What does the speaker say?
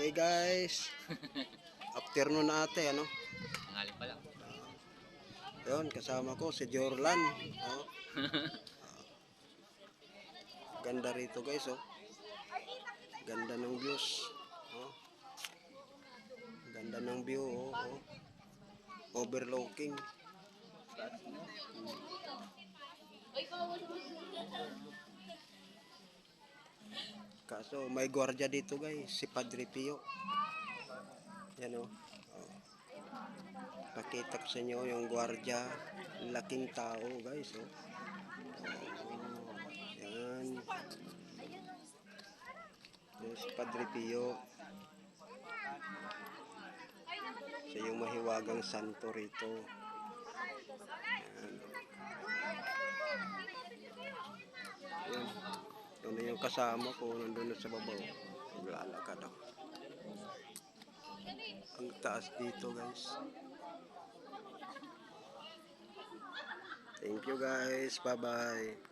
Okay guys, afternoon na ate, ano? Tanghali pa lang. Yun, kasama ko si Jorlan. Oh, ganda rito guys, oh. Ganda ng views. Oh, ganda ng view, oh. Oh. Overlooking. Kaso may gwardiya dito guys, si Padre Pio. Yan oh. Oh. Pakita ko sa inyo yung gwardiya, laking tao guys, oh. Yan. Yan si Padre Pio. Sa yung mahiwagang santo rito. Yan. Yun na yung kasama ko, nandun na sa babaw. Naglalakad ako. Ang taas dito guys. Thank you guys. Bye bye.